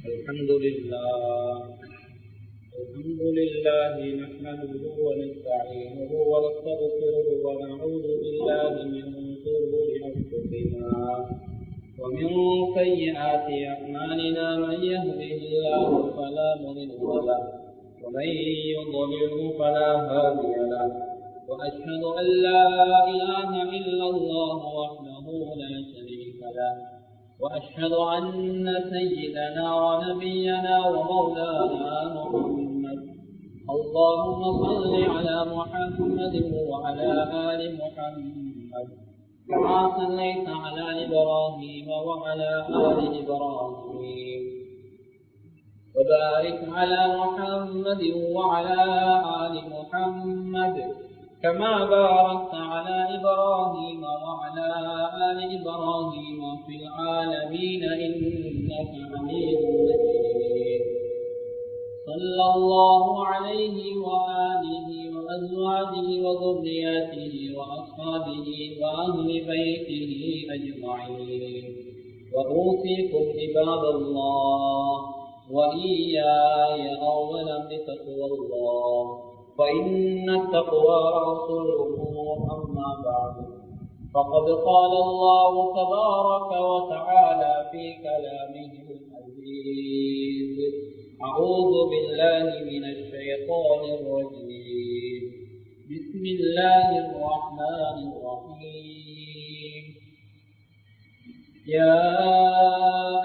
الحمد لله نحمده ونستعينه ونستغفره ونعوذ بالله من شرور أنفسنا ومن سيئات أعمالنا من يهده الله فلا مضل له ومن يضلله فلا هادي له وأشهد أن لا إله إلا الله وحده لا شريك له وأشهد أن سيدنا ونبينا ومولانا محمد اللهم صل على محمد وعلى آل محمد كما صليت على إبراهيم وعلى آل إبراهيم وبارك على محمد وعلى آل محمد كما باركت على إبراهيم وعلى آل إبراهيم في العالمين إنك حميد مجيد صلى الله عليه وآله وأزواجه وذرياته وأصحابه وأهل بيته أجمعين وأوصيكم عباد الله وإياي أولا بتقوى الله فإن التقوى رأس الأمور أما بعد فقد قال الله تبارك وتعالى في كلامه العزيز أعوذ بالله من الشيطان الرجيم بسم الله الرحمن الرحيم يا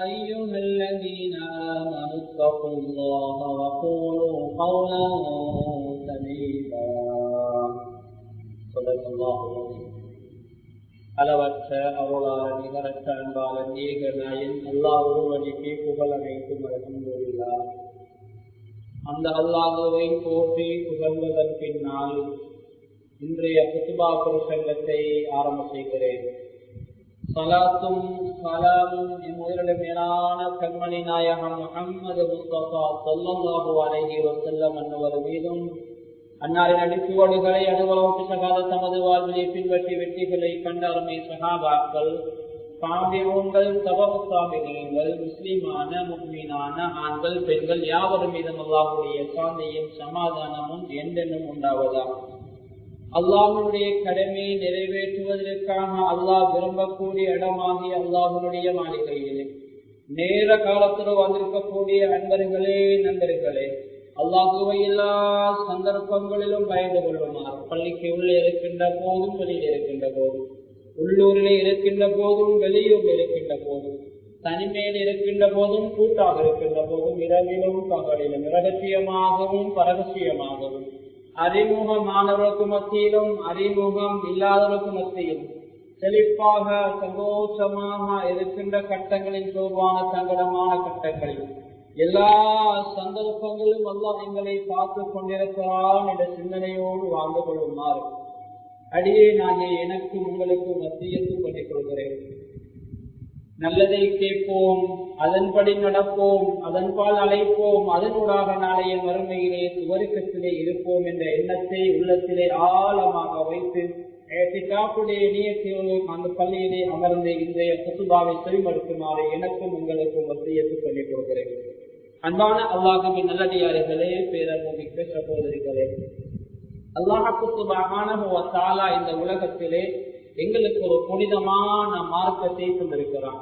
أيها الذين آمنوا اتقوا الله وقولوا قولا سديدا صدق الله العظيم அளவற்ற அருளாளன் நிகரற்ற அன்பாளன் ஏக நாயன் அல்லாஹ் ஒருவனுக்கே புகழ் அனைத்தும் அல்ஹம்துலில்லாஹ். அந்த அல்லாஹ்வை போற்றி புகழ்ந்ததன் பின்னால் இன்றைய குத்பா பிரசங்கத்தை ஆரம்ப செய்கிறேன். சலாத்தும் சலாமும் இம்முயிரின் மேலான கண்மணி நாயகம் முஹம்மது முஸ்தபா ஸல்லல்லாஹு அலைஹி வஸல்லம் அன்னவர் மீதும் அன்னாரின் அடிச்சுவடுகளை அனுபவம் சகாத தமது வாழ்விலை பின்பற்றி வெற்றிகளை கண்ட அருமை சஹாபாக்கள், தாபிஊன்கள், தபஉ தாபிஈன்கள், முஸ்லிமான முஃமினான ஆண்கள் பெண்கள் யாவர் மீதும் அல்லாஹ்வுடைய சாந்தியும் சமாதானமும் என்றென்றும் உண்டாவதாக. அல்லாஹ்வுடைய கடமையை நிறைவேற்றுவதற்காக அல்லாஹ் விரும்பக்கூடிய இடமாகிய அல்லாஹ்வுடைய மாளிகையிலே நேர காலத்தில் வந்திருக்கக்கூடிய அன்பர்களே நண்பர்களே, அல்லாஹ்வை எல்லா சந்தர்ப்பங்களிலும் பயந்து கொள்ளுமாறு பள்ளிக்கு உள்ளே இருக்கின்ற போதும் வெளியில் இருக்கின்ற போதும், உள்ளூரிலே இருக்கின்ற போதும் வெளியூரில் இருக்கின்ற போதும், தனிமையில் இருக்கின்ற போதும் கூட்டாக இருக்கின்ற போதும், இரவிலும் பகலிலும் இரகசியமாகவும் பரகசியமாகவும், அறிமுகமானவருக்கு மத்தியிலும் அறிமுகம் இல்லாதவருக்கு மத்தியிலும் செழிப்பாக சந்தோஷமாக இருக்கின்ற கட்டங்களின் சோர்வான சங்கடமான கட்டங்களில் எல்லா சந்தர்ப்பங்களும் அல்லாஹ் எங்களை பார்த்து கொண்டிருக்கிறான் என்ற சிந்தனையோடு வாழ்ந்து கொள்ளுமாறு அடியே நானே எனக்கு உங்களுக்கு மத்தியத்து பண்ணிக் கொள்கிறேன். நல்லதை கேட்போம், அதன்படி நடப்போம், அதன்பால் அழைப்போம், அதனூடாக நாளைய மறுமையிலே சுவர்க்கத்திலே இருப்போம் என்ற எண்ணத்தை உள்ளத்திலே ஆழமாக வைத்து நியத்தியோடு அந்த பள்ளியிலே அமர்ந்து இன்றைய குத்பாவை செவிமடுக்குமாறு எனக்கும் உங்களுக்கும் வசியத்து பண்ணிக் கொள்கிறேன். அன்பான அல்லாஹ்வின் நல்லடியார்களே, பேரன்புமிக்க சகோதரிகளே, அல்லாஹ் சுப்ஹானஹு வ தஆலா இந்த உலகத்திலே எங்களுக்கு ஒரு புனிதமான மார்க்கத்தை தந்திருக்கிறான்.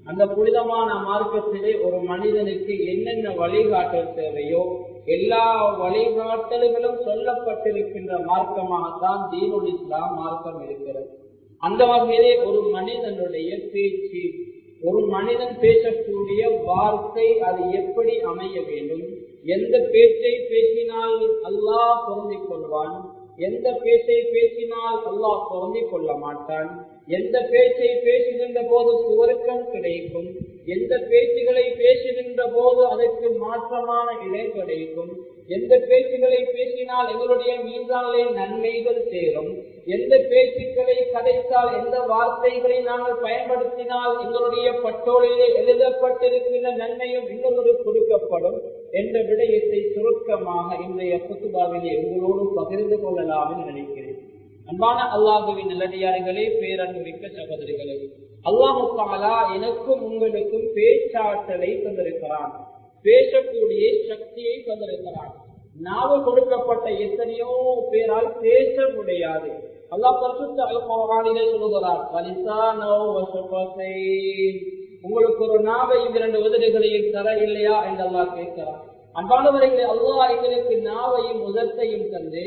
அந்த புனிதமான மார்க்கத்திலே ஒரு மனிதனுக்கு என்னென்ன வழிகாட்டல் தேவையோ எல்லா வழிகாட்டல்களும் சொல்லப்பட்டிருக்கின்ற மார்க்கமாகத்தான் தீனுல் இஸ்லாம் மார்க்கம் இருக்கிறது. அந்த வகையிலே ஒரு மனிதனுடைய பேச்சு, ஒரு மனிதன் பேசக்கூடிய வார்த்தை அது எப்படி அமைய வேண்டும், எந்த பேச்சை பேசினால் அல்லாஹ் பொருந்திக் கொள்வான், எந்த பேச்சை பேசினால் அல்லாஹ் பொருந்திக் கொள்ள மாட்டான், எந்த பேச்சை பேசுகின்ற போது சுவர்க்கம் கிடைக்கும், எந்த பேச்சுகளை பேசுகின்ற போது அதற்கு மாற்றமான இலை கிடைக்கும், எந்த பேச்சுகளை பேசினால் எங்களுடைய மீதானே நன்மைகள் சேரும், எந்த பேச்சுக்களை கதைத்தால் எந்த வார்த்தைகளை நாங்கள் பயன்படுத்தினால் எங்களுடைய பட்டோலிலே எழுதப்பட்டிருக்கின்ற நன்மையும் இன்னொரு கொடுக்கப்படும் என்ற விடயத்தை சுருக்கமாக இன்றைய குத்பாவிலே உங்களோடு பகிர்ந்து கொள்ளலாம் என்று நினைக்கிறேன். அன்பான அல்லாஹ்வின் நல்லடியார்களே, பேரன்புமிக்க சகோதரிகளே, அல்லாஹ் தஆலா எனக்கும் உங்களுக்கும் பேச்சாற்றலை தந்திருக்கிறான். பேசக்கூடிய சக்தியை தந்திருக்கிறான். நாவு கொடுக்கப்பட்ட எத்தனையோ பேரால் பேச முடியாது. அல்லாஹ் பரிசுத்த அல் குர்ஆனிலே சொல்லுகிறார், உங்களுக்கு ஒரு நாவையும் 2 உதடுகளையும் தர இல்லையா என்று அல்லாஹ் கேட்கிறார். அன்பானவர்களே, அல்லாஹ் எங்களுக்கு நாவையும் உதட்டையும் தந்து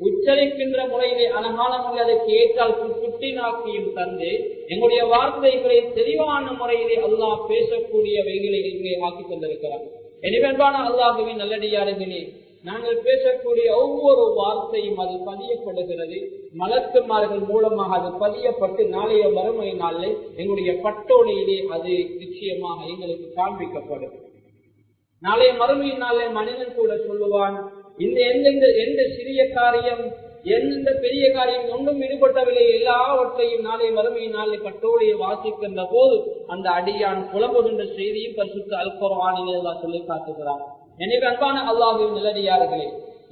உச்சரிக்கின்ற முறையிலே அழகான முறை அதை கேட்டால் குட்டினாக்கியும் தந்து எங்களுடைய வார்த்தைகளை தெளிவான முறையிலே அல்லாஹ் பேசக்கூடியவைகளை இங்கே ஆக்கி தந்திருக்கிறார். எனவே அன்பான அல்லாஹ்வின் நல்லடியார்களே, நாங்கள் பேசக்கூடிய ஒவ்வொரு வார்த்தையும் அது பதியப்படுகிறது. மலக்குமார்கள் மூலமாக அது பதியப்பட்டு நாளைய வறுமை நாளில் எங்களுடைய பட்டோலையிலே அது நிச்சயமாக எங்களுக்கு காண்பிக்கப்படும். நாளைய மறுமை நாளில் மனிதன் கூட சொல்லுவான், இந்த எந்த சிறிய காரியம் எந்த பெரிய காரியம் ஒன்றும் ஈடுபட்டவில்லை, எல்லாவற்றையும் நாளை மறுமை நாளை பட்டோலையை வாசிக்கின்ற போது அந்த அடியான் புலம்புகின்ற செய்தியும் பரிசுத்த அல் குர்ஆனிலே அல்லாஹ் சொல்லி காட்டுகிறார். எனவே அன்பான அல்லாஹ்வின் நல்லடியார்களே,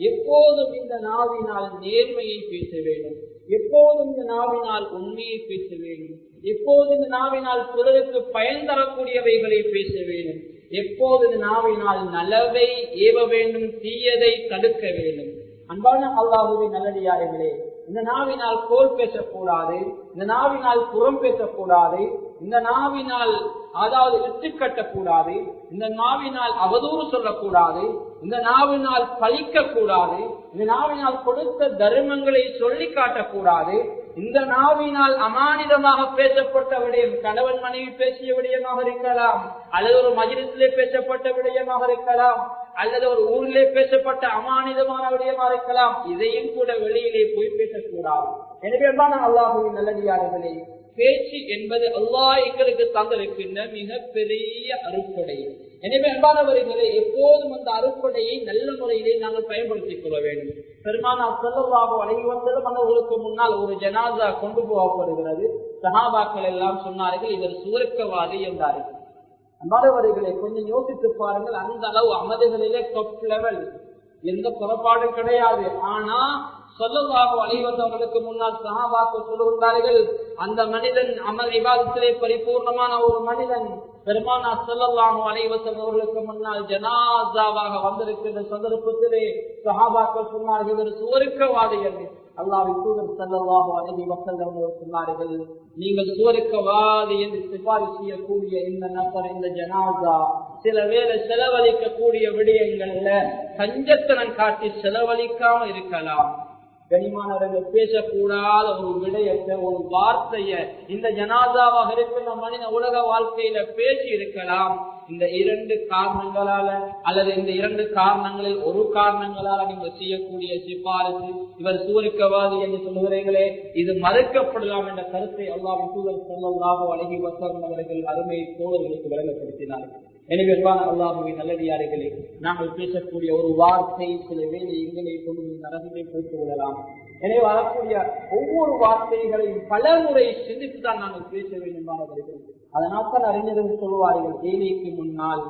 எப்போதும் இந்த நாவினால் நேர்மையை பேச வேண்டும், எப்போதும் இந்த நாவினால் உண்மையை பேச வேண்டும், எப்போதும் இந்த நாவினால் பிறருக்கு பயன் தரக்கூடியவைகளை பேச வேண்டும், எப்போது இந்த நாவினால் நலவை ஏவ வேண்டும், தீயதை தடுக்க வேண்டும். அன்பான அல்லாஹ்வின் நல்லடியார்களே, இந்த நாவினால் கோல் பேசக்கூடாது, இந்த நாவினால் புறம் பேசக்கூடாது, இந்த நாவினால் அதாவது இட்டு கட்டக்கூடாது, இந்த நாவினால் அவதூறு சொல்லக்கூடாது, இந்த நாவினால் பழிக்க கூடாது, இந்த நாவினால் கொடுத்த தர்மங்களை சொல்லி காட்டக்கூடாது, இந்த நாவினால் அமானிதமாக பேசப்பட்ட விடயம் கணவன் மனைவி பேசிய விடயமாக இருக்கலாம், அல்லது ஒரு மஜ்லிஸிலே பேசப்பட்ட விடயமாக இருக்கலாம், அல்லது ஒரு ஊரிலே பேசப்பட்ட அமானிதமான விடயமாக இருக்கலாம், இதையும் கூட வெளியிலே போய் பேசக்கூடாது. எனவே அல்லாஹ்வின் நல்லடியார்களே, பேச்சு என்பது அல்லாஹ் எங்களுக்கு தந்திருக்கின்ற மிகப்பெரிய அருட்கொடை. எனவே அன்பானவர்களே, எப்போதும் அந்த அருட்கொடையை நல்ல முறையிலே நாங்கள் பயன்படுத்திக் கொள்ள வேண்டும். பெருமானார் ஸல்லல்லாஹு அலைஹி வஸல்லம் அவர்களுக்கு முன்னால் ஒரு ஜனாஸா கொண்டு போகப்படுகிறது. சஹாபாக்கள் எல்லாம் சொன்னார்கள், இவர் சுவர்க்கவாதி என்றார்கள். அன்பானவர்களே, கொஞ்சம் யோசித்து பாருங்கள், அந்த அளவு அமதுகளிலே டாப் லெவல், எந்த புறப்பாடும் கிடையாது. ஆனா ஸல்லல்லாஹு அலைஹி வஸல்லம் அவர்களுக்கு முன்னால் சஹாபாக்கள் சொல்லுகிறார்கள், அந்த மனிதன் அமல் இபாதத்திலே பரிபூர்ணமான ஒரு மனிதன். பெருமானார் ஸல்லல்லாஹு அலைஹி வஸல்லம் அவர்களுக்கு முன்னால் ஜனாஸாவாக வந்திருக்கின்ற சந்தர்ப்பத்திலே சஹாபாக்கள் சொன்னார்கள், இவர் சுவர்க்கவாதி என்று. அல்லாஹ்வின் தூதர் ஸல்லல்லாஹு அலைஹி வஸல்லம் அவர்கள் சொன்னார்கள், நீங்கள் சுவர்க்கவாதி என்று சிபாரிசு செய்யக்கூடிய இந்த நபர், இந்த ஜனாஸா சில வேளை செலவழிக்க கூடிய விடயங்கள்ல கஞ்சத்தனம் காட்டி செலவழிக்காம இருக்கலாம். கனிமானவர்கள், பேசக்கூடாத ஒரு விடயத்தை, ஒரு வார்த்தைய இந்த ஜனாஸாவாக இருக்கின்ற மனித உலக வாழ்க்கையில பேசி இருக்கலாம். இந்த 2 காரணங்களால அல்லது இந்த 2 காரணங்களில் ஒரு காரணங்களால நீங்கள் செய்யக்கூடிய சிபாரிசு இவர் சூரிக்கவாதி என்று சொல்லுகிறீர்களே, இது மறுக்கப்படலாம் என்ற கருத்தை அல்லாஹ்வின் தூதர் ஸல்லல்லாஹு அலைஹி வஸல்லம் அவர்கள் அருமை தோழர்களுக்கு வழங்கப்படுத்தினார்கள். எனவே அல்லாஹ்வின் நல்லடியார்களே, நாங்கள் பேசக்கூடிய ஒரு வார்த்தை சில வேளை எங்களை கொண்டு நரகத்தை போட்டு விடலாம். எனவே வரக்கூடிய ஒவ்வொரு வார்த்தைகளையும் பல முறை சிந்தித்துதான் நாங்கள் பேச வேண்டும். அதனால் தான் அறிஞர்கள் சொல்வார்கள், ஏழைக்கு முன்னால்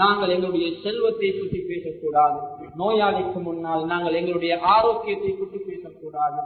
நாங்கள் எங்களுடைய செல்வத்தை பற்றி பேசக்கூடாது, நோயாளிக்கு முன்னால் நாங்கள் எங்களுடைய ஆரோக்கியத்தை பற்றி பேசக்கூடாது,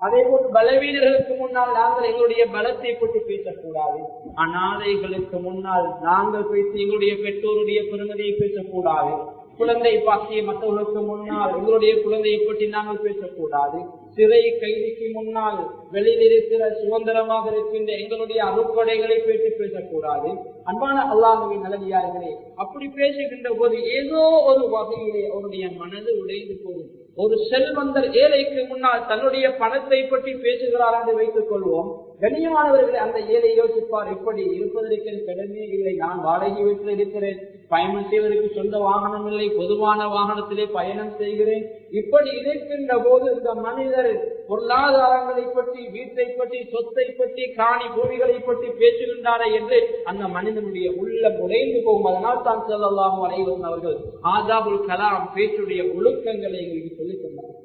அதே போல் பலவீனர்களுக்கு முன்னால் நாங்கள் எங்களுடைய பலத்தை பற்றி பேசக்கூடாது, அநாதைகளுக்கு முன்னால் நாங்கள் பேசி எங்களுடைய பெற்றோருடைய பெருமதியை பேசக்கூடாது, குழந்தை பாக்கிய மற்றவர்களுக்கு முன்னால் எங்களுடைய குழந்தையை பற்றி நாங்கள் பேசக்கூடாது, சிறை கைதிக்கு முன்னால் வெளியில் இருக்கிற சுதந்திரமாக இருக்கின்ற எங்களுடைய அருட்கொடைகளை பற்றி பேசக்கூடாது. அன்பான அல்லாஹ்வின் நல்லடியார்களே, அப்படி பேசுகின்ற போது ஏதோ ஒரு வகையிலே அவருடைய மனது உடைந்து போகும். ஒரு செல்வந்தர் ஏழைக்கு முன்னால் தன்னுடைய பணத்தை பற்றி பேசுகிறார் என்று வைத்துக் கொள்வோம். கண்ணியமானவர்களை, அந்த ஏழை யோசிப்பார், இப்படி இருப்பதற்கு கடமையே இல்லை, நான் வாடகை வீட்டில் இருக்கிறேன், பயணம் செய்வதற்கு சொந்த வாகனம் இல்லை, பொதுவான வாகனத்திலே பயணம் செய்கிறேன். இப்படி இருக்கின்ற போது இந்த மனிதர் பொருளாதாரங்களை பற்றி, வீட்டை பற்றி, சொத்தை பற்றி, காணி பூமிகளை பற்றி பேசுகின்றாரே என்று அந்த மனிதனுடைய உள்ளம் உடைந்து போகும். அதனால் தான் ஸல்லல்லாஹு அலைஹி வஸல்லம் அவர்கள் ஆதாபுல் கலாம், பேச்சுடைய ஒழுக்கங்களை எங்களுக்கு சொல்லித் தந்தார்.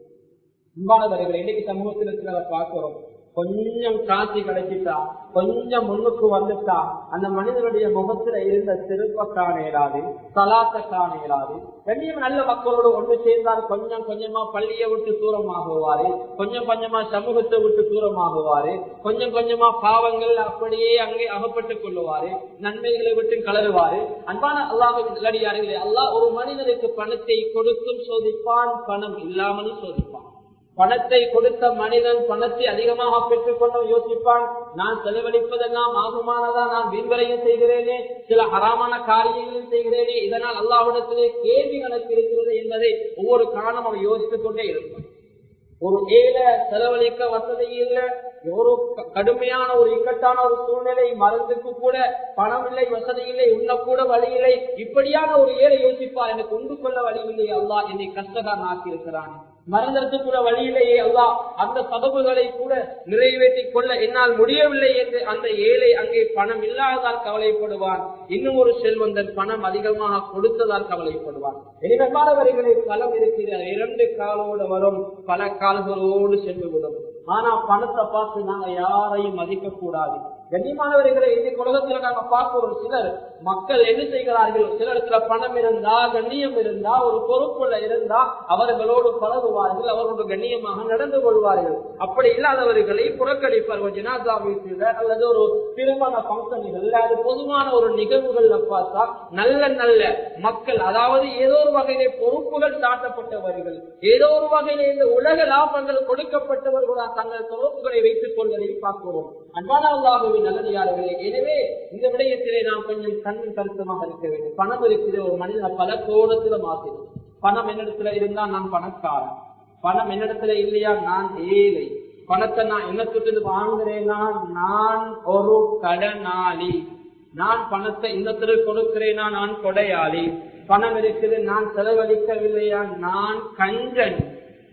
அன்பானவர்களை, இன்னைக்கு சமூகத்தில் இருக்கிறத பார்க்கிறோம். கொஞ்சம் காட்சி கிடைச்சிட்டா, கொஞ்சம் முன்னுக்கு வந்துட்டா, அந்த மனிதனுடைய முகத்துல இருந்த சிறப்ப காண இயலாது, சலாத்த காண இயலாது. கண்ணியம் நல்ல மக்களோடு ஒன்று சேர்ந்தால் கொஞ்சம் கொஞ்சமா பள்ளியை விட்டு தூரமாகுவாரு, கொஞ்சம் கொஞ்சமா சமூகத்தை விட்டு தூரமாகுவாரு, கொஞ்சம் கொஞ்சமா பாவங்கள் அப்படியே அங்கே அகப்பட்டுக் கொள்ளுவாரு, நன்மைகளை விட்டு கலருவாரு. அன்பான அல்லாஹ்வின் நல்லடியார்களே, அல்லாஹ் ஒரு மனிதனுக்கு பணத்தை கொடுத்தும் சோதிப்பான், பணம் இல்லாமலும் சோதிப்பான். பணத்தை கொடுத்த மனிதன் பணத்தை அதிகமாக பெற்றுக் கொண்டும் யோசிப்பான், நான் செலவழிப்பதெல்லாம் ஆகுமானதா, நான் வீண்வரையும் செய்கிறேனே, சில ஹராமான காரியங்களும் செய்கிறேனே, இதனால் அல்லாஹ்விடத்திலே கேள்வி கணக்கு இருக்கிறது என்பதை ஒவ்வொரு காரணம் அவன் யோசித்துக் கொண்டே இருப்பான். ஒரு ஏழை செலவழிக்க வசதி இல்லை, ஒரு கடுமையான ஒரு இக்கட்டான ஒரு சூழ்நிலை, மருந்துக்கு கூட பணம் இல்லை, வசதி இல்லை, உண்ணக்கூட வழி இல்லை, இப்படியான ஒரு ஏழை யோசிப்பார், எனக்கு உண்டு கொள்ள வழி இல்லை, அல்லாஹ் என்னை கஷ்டகாரன் ஆக்கி இருக்கிறான், மறந்தற்கு கூட வழியிலேயே அல்லாஹ் அந்த சபபுகளை கூட நிறைவேற்றிக் கொள்ள என்னால் முடியவில்லை என்று அந்த ஏழை அங்கே பணம் இல்லாததால் கவலைப்படுவான். இன்னும் ஒரு செல்வந்தன் பணம் அதிகமாக கொடுத்ததால் கவலைப்படுவான். இனிமேல்வரைகளை பலம் இருக்கிற இரண்டு காலோடு வரும், பல கால்களோடு சென்றுவிடும். ஆனா பணத்தை பார்த்து நாங்க யாரையும் மதிக்க கூடாது. கண்ணியமானவர்களை இந்த உலகத்துல நாங்க பார்க்கிறோம், சிலர் மக்கள் என்ன செய்கிறார்கள், சில இடத்துல பணம் இருந்தா, கண்ணியம் இருந்தா, ஒரு பொறுப்புல இருந்தா அவர்களோடு பழகுவார்கள், அவர்களோடு கண்ணியமாக நடந்து கொள்வார்கள். அப்படி இல்லாதவர்களை புறக்கணிப்பார்கள். ஜனாதா வீட்டுல அல்லது ஒரு திருமண பங்கன்கள், அது பொதுவான ஒரு நிகழ்வுகள்ல பார்த்தா நல்ல நல்ல மக்கள், அதாவது ஏதோ ஒரு வகையிலே பொறுப்புகள் சாட்டப்பட்டவர்கள், ஏதோ ஒரு வகையிலே இந்த உலக லாபங்கள் கொடுக்கப்பட்டவர்களாக தங்கள் பொறுப்புகளை வைத்துக் கொள்வதை பார்க்கிறோம். அன்பான அல்லாஹ்வின் நல்லடியார்களே, எனவே இந்த விடயத்திலே நாம் கொஞ்சம் கண் கருத்தமாக இருக்க வேண்டும். பணம் இருக்கிற ஒரு மனிதன் பல கோணத்துல மாற்றிடும். பணம் என்னிடத்துல இருந்தா நான் பணக்காரன், பணம் என்னிடத்துல இல்லையா நான் ஏழை, பணத்தை நான் என்னத்துக்கு வாங்குறேன்னா நான் ஒரு கடனாளி, நான் பணத்தை இன்னத்திற்கு கொடுக்கிறேனா நான் கொடையாளி, பணம் இருக்குது நான் செலவழிக்கவில்லையா நான் கஞ்சன்,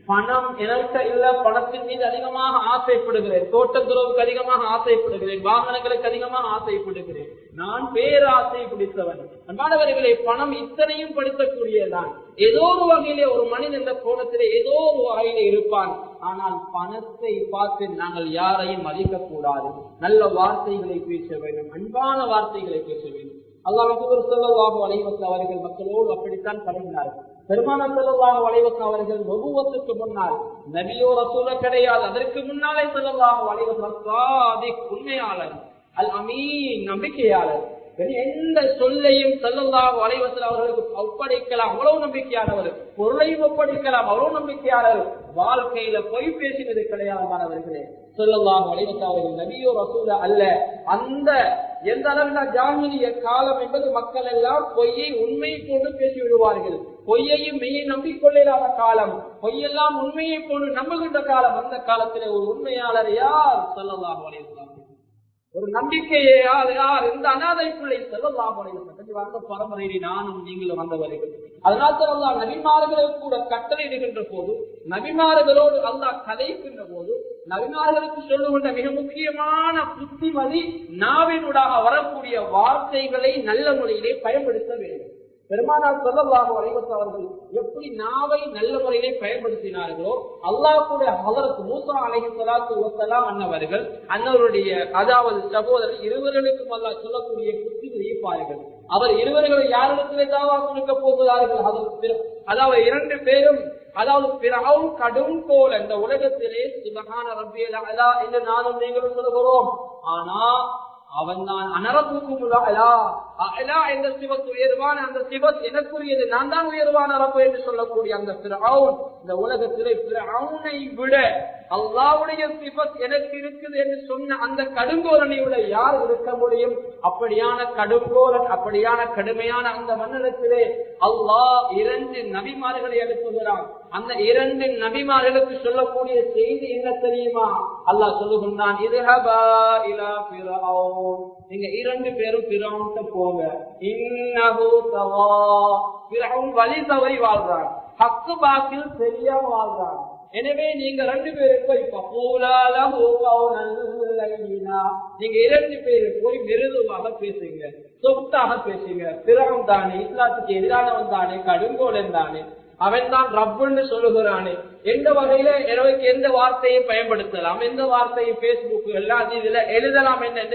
பணம் என்கிட்ட இல்ல, பணத்தின் மீது அதிகமாக ஆசைப்படுகிறேன், தோட்டத்துறவுக்கு அதிகமாக ஆசைப்படுகிறேன், வாகனங்களுக்கு அதிகமாக ஆசைப்படுகிறேன், நான் பேராசை பிடித்தவன். அன்பானவர்களே, பணம் இத்தனையும் படுத்தக்கூடியதான். ஏதோ ஒரு வகையிலே ஒரு மனிதன் இந்த கோணத்திலே ஏதோ ஒரு வகையிலே இருப்பான். ஆனால் பணத்தை பார்த்து நாங்கள் யாரையும் மதிக்க கூடாது. நல்ல வார்த்தைகளை பேச வேண்டும், அன்பான வார்த்தைகளை பேச வேண்டும். அல்லாஹ் ஸல்லல்லாஹு அலைஹி வஸல்லம் அவர்கள் மக்களோடு அப்படித்தான் பழகினார்கள். பெருமானார் ஸல்லல்லாஹு அலைஹி வஸல்லம் அவர்கள் நபுவத்துக்கு முன்னால் நபியோ ரசூலோ கிடையாது. அதற்கு முன்னாலே ஸல்லல்லாஹு அலைஹி வஸல்லம் சாதிக் உண்மையாளர், அல் அமீன் நம்பிக்கையாளர். எந்த சொல்லையும் ஸல்லல்லாஹு அலைஹி வஸல்லம் அவர்களுக்கு ஒப்படைக்கலாம், அவ்வளவு நம்பிக்கையானவர். பொருளையும் ஒப்படைக்கலாம், அவ்வளவு நம்பிக்கையாளர். வாழ்க்கையில பொய் பேசினது கிடையாது. மாணவர்களே, ஸல்லல்லாஹு அலைஹி வஸல்லம் அவர்கள் நபியோ ரசூலோ அல்ல. அந்த எந்த அளவில் ஜாஹிலிய காலம் என்பது மக்கள் எல்லாம் பொய்யை உண்மையை போன்று பேசி விடுவார்கள். பொய்யையும் மெய்யை நம்பிக்கொள்ளாத காலம், பொய்யெல்லாம் உண்மையை போன்று நம்புகின்ற காலம். அந்த காலத்திலே ஒரு உண்மையாளர் யார்? ஸல்லல்லாஹு அலைஹி வஸல்லம். ஒரு நம்பிக்கையே யார்? இந்த அநாதை பிள்ளை ஸல்லல்லாஹு அலைஹி வஸல்லம் வந்த பரம்பரையிலே நானும் நீங்களும் வந்தவர்கள். அதனால் அல்லாஹ் நபிமார்களுக்கு கூட கட்டளையிடுகின்ற போது, நபிமார்களோடு அல்லாஹ் கதைக்கின்ற போது, நபிமார்களுக்கு சொல்லுகின்ற மிக முக்கியமான புத்திமதி நாவினூடாக வரக்கூடிய வார்த்தைகளை நல்ல முறையிலே பயன்படுத்த வேண்டும். பெருமானார் ஸல்லல்லாஹு அலைஹி வஸல்லம் அவர்கள் எப்படி நாவை நல்ல முறையிலே பயன்படுத்தினார்களோ, அல்லாஹ் கூட ஹஜ்ரத் மூஸா அலைஹிஸ்ஸலாத்து வஸலாம் அன்னவர்கள் அன்னவருடைய அதாவது சகோதரர் இருவர்களுக்கும் அல்லாஹ் சொல்லக்கூடிய புத்திமதியை பாருங்கள். அவர் இருவர்களை யாரிடத்திலே தாவா கொடுக்க போகிறார்கள்? அதாவது இரண்டு பேரும், அதாவது ஃபிரௌன் கடும் கோல் இந்த உலகத்திலே சுப்ஹான ரப்பியல் அலா என்று நானும் நீங்களும் சொல்கிறோம். ஆனா அவன் தான் அனரப்புக்கும் அலா என்ற சிவத் உயர்வான அந்த சிவத் எனக்குரியது, நான் தான் உயர்வான ரப்பு என்று சொல்லக்கூடிய அந்த ஃபிரௌன் இந்த உலகத்திலே ஃபிரௌனை விட அல்லாஹ்வுடைய சிவத் எனக்கு இருக்குது என்று சொன்ன அந்த கடுங்கோலனையோட யார் இருக்க முடியும்? அப்படியான கடுங்கோலன், அப்படியான கடுமையான அந்த மன்னலத்திலே அல்லாஹ் இரண்டு நபிமார்களை அனுப்புகிறான். அந்த இரண்டு நபிமார்களுக்கு சொல்லக்கூடிய செய்தி என்ன தெரியுமா? அல்லாஹ் சொல்லுகின்றான், இத்ஹபா இலா ஃபிரௌன், நீங்க இரண்டு பேரும் ஃபிரௌன்ட்ட போங்க. இன்னஹு தவா, ஃபிரௌன் வழி தவறி வாழ்றான், ஹக்கு பாக்கில் தெரியாம வாழ்றான். எனவே நீங்க ரெண்டு பேரும் போய் நீங்க இரண்டு பேரும் போய் மிருதுவாக பேசுங்க, சொத்தாக பேசுங்க. பிறகும் தானே, இஸ்லாத்துக்கு எதிரானவன் தானே, கடுங்கோலன் தானே, அவன் தான் ரப்புன்னு சொல்லுகிறானே, எந்த வகையில எனக்கு எந்த வார்த்தையை பயன்படுத்தலாம், எந்த வார்த்தையை பேஸ்புக் எல்லாம் இதுல எழுதலாம் என்ன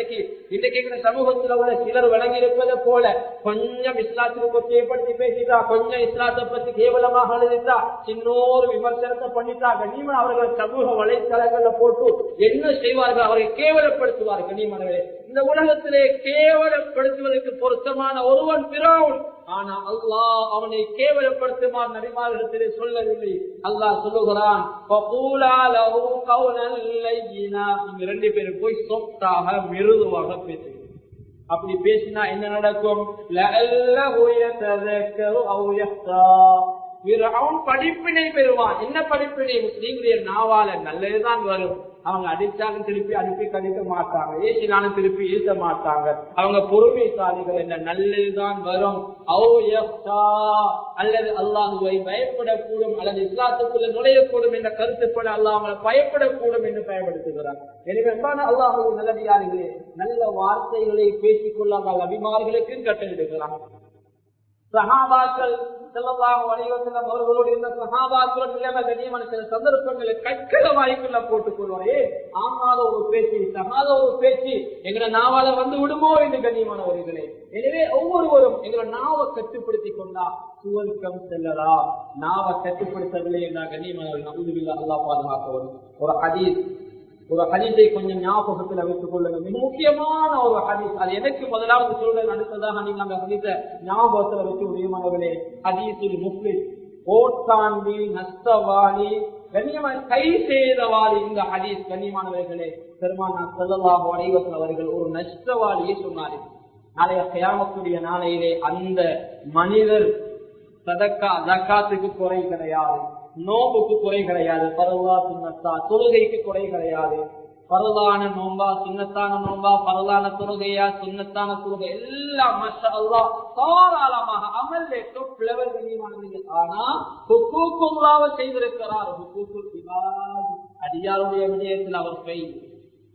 இன்றைக்கு சமூகத்துல உள்ள சிலர் விளங்கி இருப்பதை போல கொஞ்சம் இஸ்லாத்துக்கு கொச்சைப்படுத்தி பேசிட்டா, கொஞ்சம் இஸ்லாத்தை பத்தி கேவலமாக எழுதிட்டா, சின்னோரு விமர்சனத்தை பண்ணிட்டா கண்ணியமான அவர்கள் சமூக வலைத்தளங்கள்ல போட்டு என்ன செய்வார்கள், அவரை கேவலப்படுத்துவார்கள். கண்ணியமானவர்களே, இந்த உலகத்திலே கேவலப்படுத்துவதற்கு பொருத்தமான ஒருவன் பிறவுன். ஆனா அல்லாஹ் அவனை கேவலப்படுத்துமாறு நபிமார்களிடத்திலே சொல்லவில்லை. அல்லாஹ் சொல்லுகிறான், நீங்க 2 பேரும் போய் சொத்தாக மிருதுவாக பேசுங்க. அப்படி பேசினா என்ன நடக்கும்? அவன் படிப்பினை பெறுவான். என்ன படிப்பினை? முஸ்லீம்களுடைய நாவால நல்லதுதான் வரும். அவங்க அடிச்சாலும் திருப்பி அனுப்பி கடிக்க மாட்டாங்க, ஏசினாலும் திருப்பி ஏச மாட்டாங்க. அவங்க பொறுமைசாலிகள் என்ற நல்லதுதான் வரும். அல்லது அல்லாஹுவை பயப்படக்கூடும், அல்லது இஸ்லாத்துக்குள்ள நுழையக்கூடும் என்ற கருத்துப்பட அல்லாஹ் அவங்களை பயப்படக்கூடும் என்று பயன்படுத்துகிறார். எனவே அல்லாஹு நல்லடியார்களே, நல்ல வார்த்தைகளை பேசிக் கொள்ளாமல் அபிமார்களுக்கு கட்டளிடுகிறார். சஹாபாக்கள் ஸல்லல்லாஹு அலைஹி வஸல்லம் அவர்களோடு இருந்த சஹாபாக்கள் நிலைமை கண்ணியமான சில சந்தர்ப்பங்களை கற்கள வாய்க்குள்ள போட்டுக் கொள்வாரே, ஆமாத ஒரு பேச்சு சகாத ஒரு பேச்சு எங்களை நாவால வந்து விடுமோ என்று கண்ணியமானவர்களே. எனவே ஒவ்வொருவரும் எங்களை நாவை கட்டுப்படுத்திக் கொண்டா சுவர்க்கம் செல்லலாம். நாவை கட்டுப்படுத்தவில்லை என்றால் கண்ணியமானவர்கள் நபுதுபில்லாஹ் அல்லாஹ் பாதுகாக்கணும். ஒரு ஹதீஸை கொஞ்சம் ஞாபகத்தில் வைத்துக் கொள்ளுங்க. மிக முக்கியமான ஒரு ஹதீஸ். அது எனக்கு முதலாவது சொல்றேன், அடுத்ததாக நீங்க அந்த ஹதீஸை ஞாபகத்தில் வச்சு முடியுமானவர்களே. ஹதீஸுல் முஃப்லிஸ், ஓட்டாண்டி நஷ்டவாளி கண்ணியமான கை செய்தவாளி. இந்த ஹதீஸ் கண்ணியமானவர்களே, பெருமானார் ஸல்லல்லாஹு அலைஹி வஸல்லம் அவர்கள் ஒரு நஷ்டவாளியை சொன்னார்கள். நாளைய கியாமத்துடைய நாளையிலே அந்த மனிதர் சதக்கா ஜகாத்துக்கு குறை கிடையாது, நோம்புக்கு குறை கிடையாது, பரவா சுன்னத்தா தொழுகைக்கு குறை கிடையாது. பரவான நோம்பா சுன்னத்தான நோம்பா, பரவான தொழுகையா சுன்னத்தான தொழுகை எல்லாம் மாஷா அல்லாஹ் தாராளமாக அமல்லே டாப் லெவல் கண்ணியமானது. ஆனா ஹுக்கூக்குல்லாஹ் செய்திருக்கிறார். ஹுக்கூக்குல் இபாத், அடியாருடைய விடயத்தில் அவர் ஃபெயில்,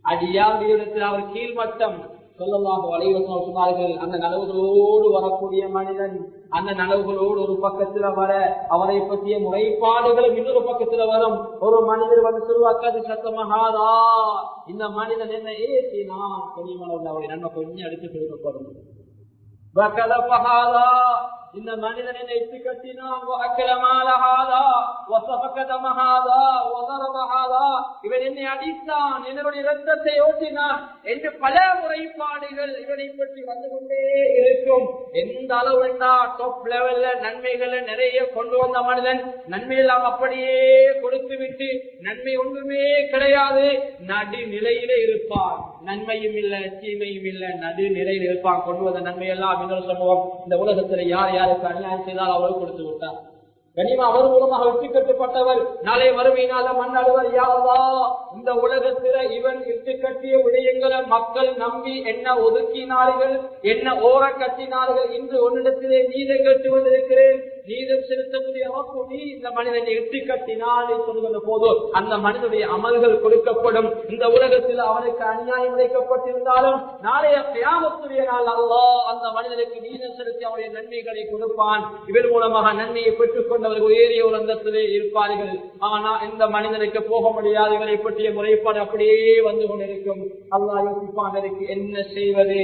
அடியாருடைய விடயத்தில் அவர் கீழ்மட்டம். ஸல்லல்லாஹு அலைஹி வஸல்லம் சொன்னார்கள், அந்த நலவுகளோடு வரக்கூடிய மனிதன், அந்த நலவுகளோடு ஒரு பக்கத்துல வர அவரை பற்றிய முறைப்பாடுகளும் இன்னொரு பக்கத்துல வரும். ஒரு மனிதர் வந்து சொல்வாக்காது சத்தமஹாதா, இந்த மனிதன் என்ன ஏசினான் கனிமளவுல அவரை நன்மை கொஞ்சம் எடுத்து கொடுக்கப்படும். இந்த மனிதன் என்னை இட்டு கட்டினான், இவன் என்னை அடித்தான், என்னுடைய ரத்தத்தை ஓட்டினான் என்று பல முறைப்பாடுகள் இவனை பற்றி வந்து கொண்டே இருக்கும். எந்த அளவுண்டா டாப் லெவல்ல நன்மைகளை நிறைய கொண்டு வந்த மனிதன் நன்மையெல்லாம் அப்படியே கொடுத்து விட்டு நன்மை ஒன்றுமே கிடையாது, நடுநிலையிலே இருப்பான். நன்மையும் இல்ல தீமையும் இல்ல, நடுநிலையில் இருப்பான். கொண்டு வந்த நன்மையெல்லாம் இன்னொரு சம்பவம், இந்த உலகத்துல யார் யாருக்கு அநியாயம் செய்தால் அவர்கள் கொடுத்து விட்டார். கனிமா அவர் மூலமாக வெற்றி கட்டப்பட்டவர். நாளை வறுமையினால மண்ணழுவர். யா அல்லாஹ், இந்த உலகத்தில இவன் இட்டு கட்டிய விடயங்களை மக்கள் நம்பி என்ன ஒதுக்கினார்கள், என்ன ஓர கட்டினார்கள். இன்று ஒன்னிடத்திலே நீதம் கட்டி வந்திருக்கிறேன், நீதம் செலுத்தக்கூடிய அமைப்பு நீ இந்த மனிதனை இட்டு கட்டினால் சொல்லுகிற போது அந்த மனிதனுடைய அமல்கள் கொடுக்கப்படும். இந்த உலகத்தில் அவனுக்கு அநியாயம் இழைக்கப்பட்டிருந்தாலும் நாளைய கியாமத்துடைய நாள் அல்லாஹ் அந்த மனிதனுக்கு நீதம் செலுத்தி அவருடைய நன்மைகளை கொடுப்பான். இவர் மூலமாக நன்மையை பெற்றுக் கொண்டவர்கள் உயரிய ஒரு அந்தத்திலே இருப்பார்கள். ஆனா இந்த மனிதனுக்கு போக முடியாது, இவரை பற்றிய முறைப்பாடு அப்படியே வந்து கொண்டிருக்கும். அல்லாஹ் யோசிப்பான், இதற்கு என்ன செய்வது?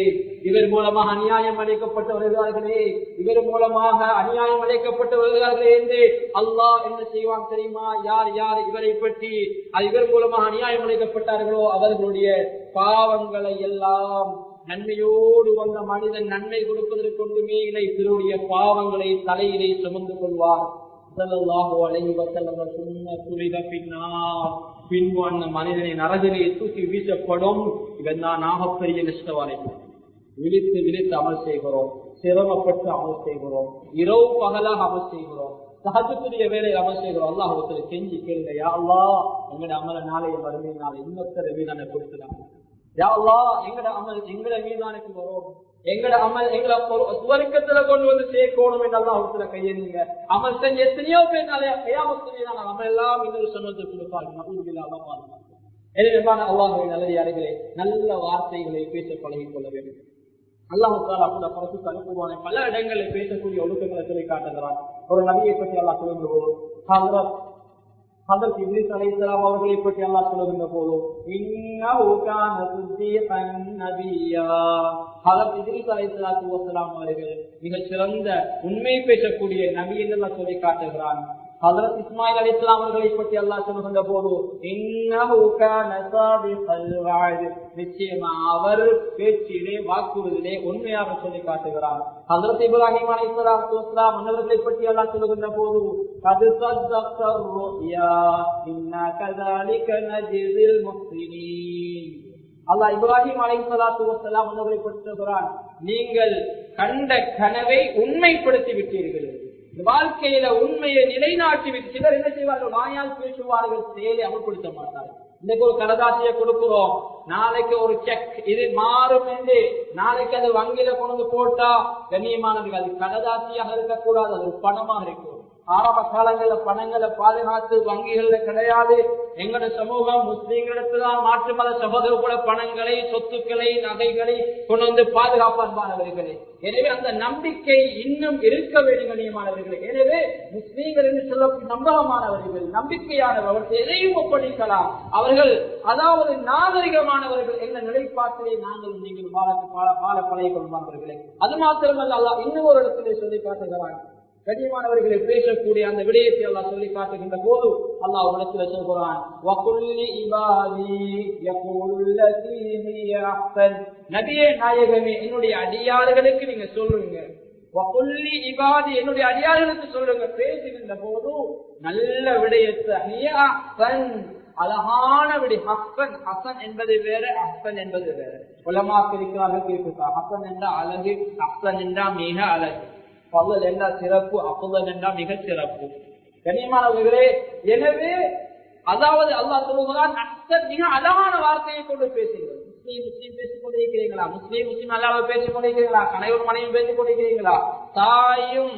இவர் மூலமாக அநியாயம் அழைக்கப்பட்டு வருகிறார்களே, இவர் மூலமாக அநியாயம் அழைக்கப்பட்டு வருகிறார்களே என்று அல்லாஹ் என்ன செய்வான் தெரியுமா? யார் யார் இவரை பற்றி இவர் மூலமாக அநியாயம் அழைக்கப்பட்டார்களோ அவர்களுடைய பாவங்களை எல்லாம் நன்மையோடு வந்த மனிதன் நன்மை கொடுப்பதற்கு ஒன்றுமே இல்லை, பிறருடைய பாவங்களை தலையிலே சுமந்து கொள்வார். ஸல்லல்லாஹு அலைஹி வஸல்லம் பின்பு அந்த மனிதனை நரகிலே தூக்கி வீசப்படும். இவன் தான் ஆகப்பெரிய நஷ்டவாளி. விழித்து விழித்து அமல் செய்கிறோம், சிரமப்பட்டு அமல் செய்கிறோம், இரவு பகலாக அமல் செய்கிறோம், சஹஜத்துடைய வேலையில் அமல் செய்கிறோம். அல்லாஹ்விடத்தில் கெஞ்சி கேளுங்க, யா அல்லாஹ் எங்கட அமல நாளைய மறுமை நாள் இன்னொருத்தர மீதான கொடுத்துலாம். யா அல்லாஹ் எங்கட அமல் எங்கட மீதானுக்கு வரும், எங்கட அமல் எங்களை சுவர்க்கத்துல கொண்டு வந்து சேர்க்கணும் என்று அல்லாஹ்விடத்துல கையெழுங்க. அமல் செஞ்ச எத்தனையோ பேர் நாளைய கியாமத்துடைய நாள் அமல் எல்லாம் இன்னொரு சொன்னத்தை கொடுப்பாங்க. எனவே அல்லாஹ்வின் நல்லடியார்களே, நல்ல வார்த்தைகளை பேச பழகிக் கொள்ள வேண்டும். அல்லாஹ் தஆலா கூட பரிசுத்த அனுப்புவானே பல இடங்களில் பேசக்கூடிய ஒழுக்கங்களை சொல்லி காட்டுகிறான். ஒரு நபியை பற்றி அல்லாஹ் சொல்லுகின்ற போது ஹதரத் இப்ரீஸ் அலைஹிஸ்ஸலாம் அவர்களை பற்றி அல்லாஹ் சொல்லுகின்ற போது இன்னஹு கான சித்தீகன் நபியா, ஹதரத் இப்ரீஸ் அலைஹிஸ்ஸலாத்து வஸலாம் அவர்கள் மிகச் சிறந்த உண்மை பேசக்கூடிய நபி என்று அல்லாஹ் சொல்லி காட்டுகிறான். ஹதரத் இஸ்மாயில் அலைஹிஸ்ஸலாம் அவர்களை பற்றி அல்லாஹ் சொல்லுகின்ற போது இன்னஹு கான ஸாதிகல் வஅத், நிச்சயமா அவர் பேச்சிலே வாக்குறுதியிலே உண்மையாக சொல்லி காட்டுகிறார். ஹதரத் இப்ராஹிம் அலைஹிஸ்ஸலாத்து வஸலாம் அவர்களை பற்றி அல்லாஹ் சொல்லுகின்ற போது கத் ஸதக்த ருயா இன்னா கஸாலிக நஜ்ஸில் முஹ்ஸினீன், அல்லாஹ் இப்ராஹிம் அலைஹிஸ்ஸலாத்து வஸலாம் அவர்களை பற்றி சொல்கிறான், நீங்கள் கண்ட கனவை உண்மைப்படுத்தி விட்டீர்கள். வாழ்க்கையில உண்மையை நிலைநாட்டி விட்டு சிலர் என்ன செய்வார்கள், வாயால் பேசுவார்கள், செயலை அமல்படுத்த மாட்டார்கள். இன்னைக்கு ஒரு கடதாசியை கொடுக்கிறோம், நாளைக்கு ஒரு செக் இது மாறும் என்று நாளைக்கு அது வங்கியில கொண்டு போட்டா கண்ணியமானது அது கடதாசியாக இருக்கக்கூடாது, அது பணமாக இருக்கும். ஆரம்ப காலங்கள்ல பணங்களை பாதுகாத்து வங்கிகள்ல கிடையாது. எங்களோட சமூகம் முஸ்லீம்களிடத்துதான் மாற்று மத சகோதர பணங்களை சொத்துக்களை நகைகளை கொண்டு வந்து பாதுகாப்பானவர்களே. எனவே அந்த நம்பிக்கை இன்னும் இருக்க வேண்டும் கண்ணியமானவர்களே. எனவே முஸ்லீம்கள் என்று சொல்ல நம்பகமானவர்கள், நம்பிக்கையானவர்கள், எதையும் ஒப்படைக்கலாம். அவர்கள் அதாவது நாகரிகமானவர்கள் என்ற நிலைப்பாட்டிலே நாங்கள் நீங்கள் வாழ பழைய கொள்வார்களே. அது மாத்திரமல்ல, அல்லாஹ் இன்னும் ஒரு இடத்திலே சொல்லி காட்டுகிறான். கண்ணியமானவர்களை பேசக்கூடிய அந்த விடயத்தை அல்லாஹ் சொல்லி காட்டுகின்ற போது அல்லாஹ் இடத்துல சொல்கிறான், நபியே நாயகமே என்னுடைய அடியார்களுக்கு நீங்க சொல்லுங்க, என்னுடைய அடியார்களுக்கு சொல்லுங்க. பேசுகின்ற போது நல்ல விடயத்தை அழகான விட ஹசன், ஹசன் என்பது வேற, ஹசன் என்பது வேற. உலமாக்கள் இருக்கிறார்கள் கேட்கிறார். ஹசன் என்றா அழகு, ஹசன் என்றா மிக அழகு, பல்லல் என்றா சிறப்பு, அப்புதல் என்றா மிக சிறப்பு. கண்ணியமானவர்களே, எனவே அதாவது அல்லாஹ் சொல்லுகிறான், மிக அழகான வார்த்தையை கொண்டு பேசுங்கள். முஸ்லீம் பேசிக் கொண்டிருக்கிறீங்களா? முஸ்லீம் அல்லாஹ் பேசிக் கொண்டிருக்கிறீங்களா? கணவன் மனைவி பேசிக் கொண்டிருக்கிறீங்களா? தாயும்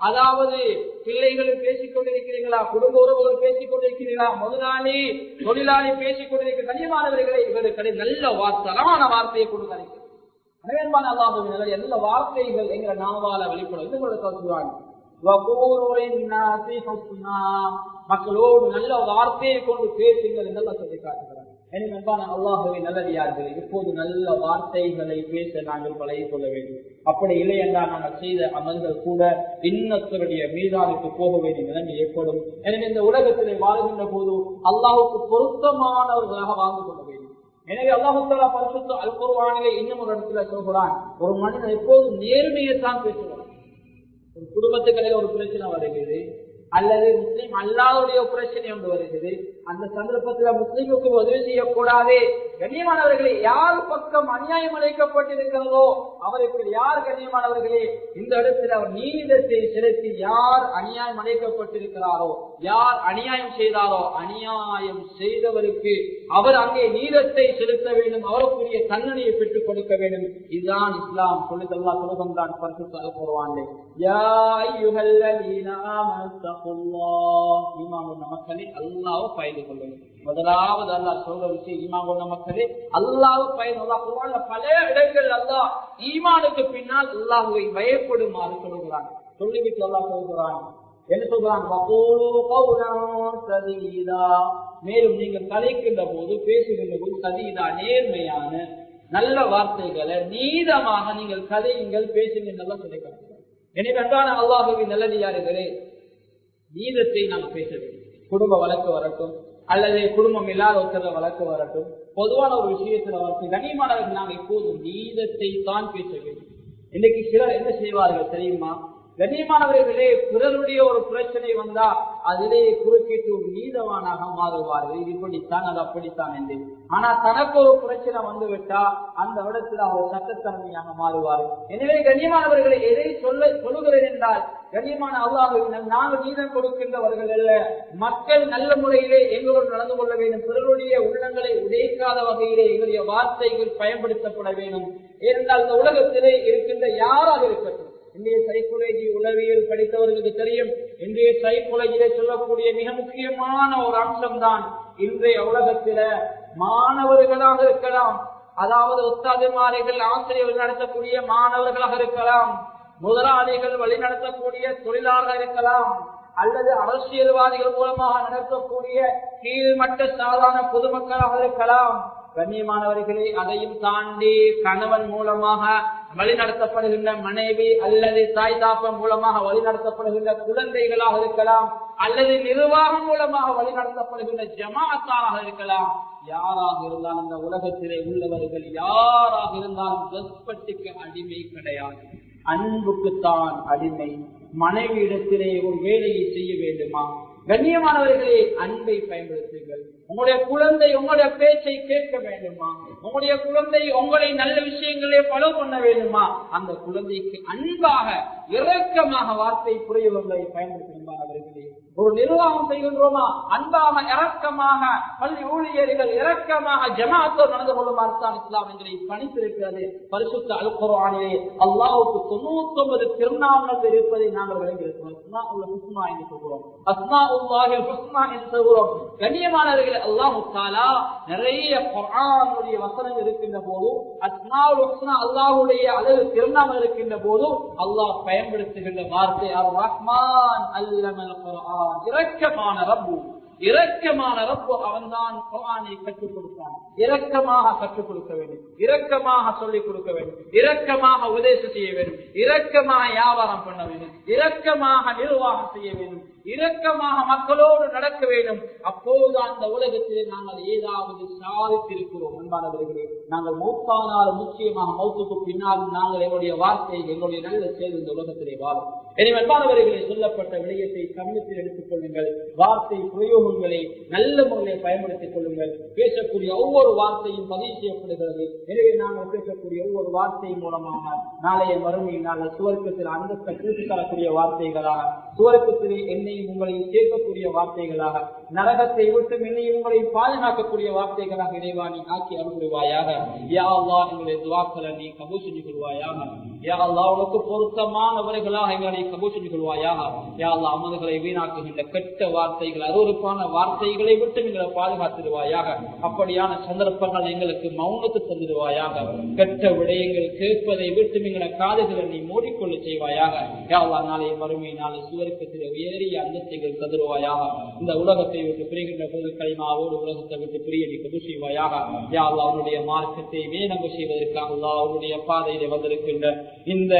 அதாவது பிள்ளைகளும் பேசிக் கொண்டிருக்கிறீங்களா? குடும்ப உறவுகள் பேசிக் கொண்டிருக்கிறீர்களா? முதலாளி தொழிலாளி பேசிக் கொண்டிருக்கிற கண்ணியமானவர்களே, இவர்களுக்கு நல்ல வார்த்தை, அழகான வார்த்தையை கொண்டு கலைக்கிறது. அனைவருமான அல்லாஹ்வின் எல்லா வார்த்தைகள் எங்களை நாவால வெளிப்படும். மக்களோடு நல்ல வார்த்தையை கொண்டு பேசுங்கள் என்று சொல்லி காட்டுகிறார். எனவே அல்லாஹ்வின் நல்லடியார்களே, இப்போது நல்ல வார்த்தைகளை பேச நாங்கள் பழகிக் கொள்ள வேண்டும். அப்படி இல்லை என்றால் நாங்கள் செய்த அமல்கள் கூட இன்னொருடைய மீதானுக்கு போக வேண்டிய நிலைமை ஏற்படும். எனவே இந்த உலகத்திலே வாழ்கின்ற போது அல்லாஹ்வுக்கு பொருத்தமானவர்களாக வாழ்ந்து கொள்ள வேண்டும். எனவே அல்லாஹ் தஆலா பரிசுத்த அல் குர்ஆனிலே இன்னும் ஒரு இடத்துல சொல்கிறான், ஒரு மனிதன் எப்போதும் நேர்மையைத்தான் பேசுவான். ஒரு குடும்பத்துக்களில் ஒரு பிரச்சனை வருகிறது, அல்லது முஸ்லீம் அல்லாஹ்வுடைய பிரச்சனை ஒன்று வருகிறது, அந்த சந்தர்ப்பத்தில் முஸ்லீமுக்கு உதவி செய்யக்கூடாது. கண்ணியமானவர்களே, யார் பக்கம் அநியாயம் அழைக்கப்பட்டிருக்கிறதோ அவருக்கு யார் கண்ணியமானவர்களே இந்த இடத்தில் அவர் நீதித்தை செலுத்தி யார் அநியாயம் அழைக்கப்பட்டிருக்கிறாரோ, யார் அநியாயம் செய்தாரோ அநியாயம் செய்தவருக்கு அவர் அங்கே நீதத்தை செலுத்த வேண்டும், அவருக்குரிய தண்டனையை பெற்றுக் கொடுக்க வேண்டும். இதுதான் இஸ்லாம் சொல்லுகின்றான். பரிசுத்த அல் குர்ஆனிலே யா அய்யுஹல்லதீன ஆமனுத்தகுல்லாஹ், ஈமான் கொண்ட மக்களே அல்லாஹ்வை பயந்து கொள்ளுங்கள். முதலாவது அல்லாஹ் சொல்ற விஷயம் ஈமான் கொண்ட மக்களே அல்லாஹ்வை பயந்து. அல்லாஹ் குர்ஆன்ல பல இடங்கள் அல்லாஹ் ஈமானுக்கு பின்னால் அல்லாஹ்வை பயப்படுமாறு சொல்கிறான். சொல்லிவிட்டு அல்லாஹ் சொல்கிறான், என்ன சொல்றான், மேலும் நீங்கள் கலைக்கின்ற போது பேசுகின்ற போது சதீதா நேர்மையான நல்ல வார்த்தைகளை நீதமாக நீங்கள் கதையுங்கள் பேசுகின்ற சொல்லிக்கிறார். எனவே அன்பான அல்லாஹ்வின் நல்லடியார்களே, நீதத்தை நாம் பேச வேண்டும். குடும்ப வழக்கு வரட்டும், அல்லது குடும்பம் இல்லாத ஒருத்தர வழக்கு வரட்டும், பொதுவான ஒரு விஷயத்துல வரட்டும், கண்ணியமானவர்கள் நாம் எப்போதும் நீதத்தை தான் பேச வேண்டும். இன்னைக்கு சிலர் என்ன செய்வார்கள் தெரியுமா? கண்ணியமானவர்களே, பிறருடைய ஒரு பிரச்சனை வந்தா அதிலே குறுக்கிட்டு ஒரு நீதவானாக மாறுவார்கள். இது இப்படித்தான், அது அப்படித்தான் என்று. ஆனா தனக்கு ஒரு பிரச்சனை வந்துவிட்டா அந்த இடத்துல அவர் சட்டத்தன்மையாக மாறுவார்கள். எனவே கண்ணியமானவர்களை எதை சொல்லுகிறேன் என்றால், கண்ணியமான அல்லாஹ்வுக்கு நாங்கள் நீதம் கொடுக்கின்றவர்கள் அல்ல. மக்கள் நல்ல முறையிலே எங்களோடு நடந்து கொள்ள வேண்டும். பிறருடைய உள்ளங்களை உடைக்காத வகையிலே எங்களுடைய வார்த்தைகள் பயன்படுத்தப்பட வேண்டும். ஏனென்றால் இந்த உலகத்திலே இருக்கின்ற யாராக இருக்கட்டும், இன்றைய சைக்காலஜி உளவியல் படித்தவர்களுக்கு தெரியும், இன்றைய சைக்காலஜியிலே சொல்லக்கூடிய மிக முக்கியமான ஒரு அம்சம் தான் இன்றைய உலகத்தில மாணவர்களாக இருக்கலாம், அதாவது உஸ்தாதுமார்கள் ஆசிரியர்கள் நடத்தக்கூடிய மாணவர்களாக இருக்கலாம், முதலாளிகள் வழிநடத்தக்கூடிய தொழிலாளர்கள் இருக்கலாம், அல்லது அரசியல்வாதிகள் மூலமாக நடத்தக்கூடிய கீழ்மட்ட சாதாரண பொதுமக்களாக இருக்கலாம். கண்ணியமானவர்களே, அதையும் தாண்டி கணவன் மூலமாக வழிநடத்தப்படுகின்ற மனைவி அல்லது தாய் தாப்பன் மூலமாக வழிநடத்தப்படுகின்ற குழந்தைகளாக இருக்கலாம், அல்லது நிர்வாகம் மூலமாக வழிநடத்தப்படுகின்ற ஜமாத்தாராக இருக்கலாம். யாராக இருந்தாலும் இந்த உலகத்திலே உள்ளவர்கள் யாராக இருந்தாலும் வெப்பத்துக்கு அடிமை கிடையாது, அன்புக்குத்தான் அடிமை. மனைவியிடத்திலே ஒரு வேலையை செய்ய வேண்டுமா? கண்ணியமானவர்களே, அன்பை பயன்படுத்துங்கள். உங்களுடைய குழந்தை உங்களுடைய பேச்சை கேட்க வேண்டுமா? உங்களுடைய குழந்தை உங்களை நல்ல விஷயங்களே ஃபாலோ பண்ண வேண்டுமா? அந்த குழந்தைக்கு அன்பாக இரக்கமாக வார்த்தை புரியுவதை பயன்படுத்துகின்றார்களே. ஒரு நிர்வாகம் செய்கின்றோமா? அன்பாக இரக்கமாக பள்ளி ஊழியர்கள் இரக்கமாக ஜமாத்தோடு நடந்து கொள்ளுமாறு தான் இஸ்லாம் எங்களை பணித்திருக்கிறது. பரிசுத்த அல் குர்ஆனிலே அல்லாஹ்வுக்கு 99 திருநாமங்கள் இருப்பதை நாங்கள் விளங்கியிருக்கிறோம். அஸ்மாஉல் ஹுஸ்னா என்று சொல்கிறோம், அஸ்மாஉல்லாஹில் ஹுஸ்னா என்று சொல்கிறோம். கண்ணியமானவர்களே, அல்லாஹ் தஆலா நிறைய குர்ஆனுடைய வசனங்கள் இருக்கின்ற போது, அஸ்மாஉல் ஹுஸ்னா அல்லாஹ்வுடைய அழகு திருநாமம் இருக்கின்ற போது அல்லாஹ் பயன்படுத்துகின்ற வார்த்தை அர் ரஹ்மான் அல்லமல் குர்ஆன். இரக்கமான ரப்பு, இரக்கமான ரப்பு அவன்தான் குர்ஆனை கற்றுக் கொடுத்தான். இரக்கமாக கற்றுக் கொடுக்க வேண்டும், இரக்கமாக சொல்லிக் கொடுக்க வேண்டும், இரக்கமாக உபதேசம் செய்ய வேண்டும், இரக்கமாக வியாபாரம் பண்ண வேண்டும், இரக்கமாக நிர்வாகம் செய்ய வேண்டும், இரக்கமாக மக்களோடு நடக்க வேண்டும். அப்போதுதான் அந்த உலகத்திலே நாங்கள் ஏதாவது சாதித்திருக்கிறோம். அன்பானவர்களே, நாங்கள் மௌத்தானாலும் நிச்சயமாக மௌத்துக்கு பின்னாலும் நாங்கள் எங்களுடைய வார்த்தை எங்களுடைய நல்ல செயல் இந்த உலகத்திலே வாழும். எனவே அன்பானவர்களே, சொல்லப்பட்ட விடயத்தை கவனத்தில் எடுத்துக் கொள்ளுங்கள். வார்த்தை பிரயோகங்களை நல்ல முறையில் பயன்படுத்திக் கொள்ளுங்கள். பேசக்கூடிய ஒவ்வொரு வார்த்தையும் பதிவு செய்யப்படுகிறது. எனவே நாங்கள் பேசக்கூடிய ஒவ்வொரு வார்த்தையின் மூலமாக நாளைய மறுமையில் நாங்கள் சுவர்க்கத்தில் அந்தஸ்தை கூட்டி தரக்கூடிய வார்த்தைகளாக, சுவர்க்கத்திலே என்னையும் உங்களையும் சேர்க்கக்கூடிய வார்த்தைகளாக, நரகத்தை விட்டு என்னையும் உங்களையும் பாதுகாக்கக்கூடிய வார்த்தைகளாக இறைவா நீ ஆக்கி அருள்வாயாக. யா அல்லாஹ், எங்களுடைய துஆக்களை நீ கபூல் செஞ்சு கொள்வாயாக. யா அல்லாஹ், உனக்கு பொருத்தமானவர்களாக எங்களை கபூல் செஞ்சு கொள்வாயாக. யா அல்லாஹ், அமல்களை வீணாக்குகின்ற கெட்ட வார்த்தைகள், அருவருப்பான வார்த்தைகளை விட்டு எங்களை பாதுகாத்திடுவாயாக. அப்படியான சந்தர்ப்பங்கள் எங்களுக்கு மௌனத்தை தந்துடுவாயாக. கெட்ட விடயங்கள் கேட்பதை விட்டு எங்களை காதுகளை நீ மூடிக்கொள்ள செய்வாயாக. யா அல்லாஹ், நாளைய மறுமை நாளை சுவர்க்கத்தில் உயரிய அந்தஸ்தைகள் தந்துடுவாயாக. இந்த உலகத்தை விட்டு பிரிகின்ற போது களிமாவோடு உலகத்தை விட்டு பிரிய நீ கபூல் செய்வாயாக. யா அல்லாஹ், அவனுடைய மார்க்கத்தை மேலங்கு செய்வதற்காக அல்லாஹ் அவனுடைய பாதையிலே வந்திருக்கின்ற இந்த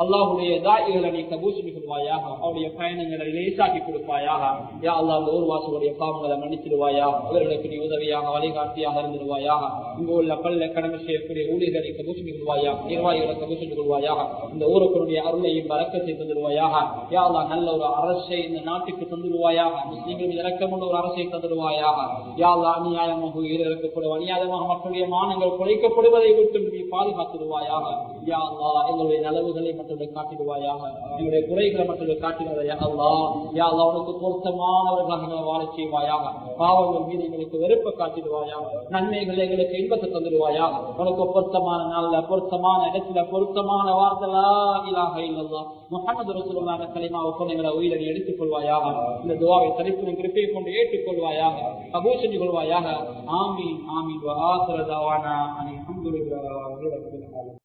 அல்லாஹுடைய தாயிகளை நீ கபூல் செய்து கொள்வாயாக. அவருடைய பயணங்களை லேசாக்கி கொடுப்பாயாக. யா அல்லாஹ், அந்த ஊர்வாசிகளுடைய பாவங்களை மன்னித்திடுவாயாக. அவர்களுக்கு நீ உதவியாக வழிகாட்டியாக இருந்துடுவாயாக. இங்கு உள்ள பல்ல கடமை செய்யக்கூடிய ஊழியர்களை கபூல் செய்து கொள்வாயாக. நிர்வாகிகளை கபூல் செய்து கொள்வாயாக. இந்த ஊருக்குடைய அருளையும் வரக்கத்தை தந்துடுவாயாக. யா அல்லாஹ், நல்ல ஒரு அரசை இந்த நாட்டுக்கு தந்துடுவாயாக. முஸ்லிம்கள் இறக்கமுள்ள ஒரு அரசை தந்துடுவாயாக. யா அல்லாஹ், அநியாயமாக இறக்கப்படும் அநியாயமாக மக்களுடைய மானங்கள் குறைக்கப்படுவதை விட்டு நீ பாதுகாத்துடுவாயாக. யா அல்லாஹ், எங்களுடைய நலவுகளை மற்றவர்கள் காட்டிடுவாயாக. எங்களுடைய குறைகளை மற்றவர்கள் காட்டிடுவாயா அல்லாஹ். யா அல்லாஹ், உனக்கு பொருத்தமானவர்களாக எங்களை வாழச் செய்வாயாக. பாவங்கள் மீது எங்களுக்கு வெறுப்பை காட்டிடுவாயாக. நன்மைகளை எங்களுக்கு இன்பத்தை தந்துடுவாயாக. உனக்கு பொருத்தமான நாள்ல, பொருத்தமான இடத்துல, பொருத்தமான வார்த்தை லா இலாஹ இல்லல்லாஹ் முஹம்மது ரசூலுல்லாஹ் கலிமாவை கொண்டு எங்களை உயிரை எடுத்துக் கொள்வாயாக. இந்த துஆவை தரிப்புடன் கிருபையை கொண்டு ஏற்றுக்கொள்வாயாக. கபூல் செஞ்சு கொள்வாயாக. ஆமீன் ஆமீன். வ ஆகிரு தஅவானா அல்ஹம்துலில்லாஹி ரப்பில் ஆலமீன்.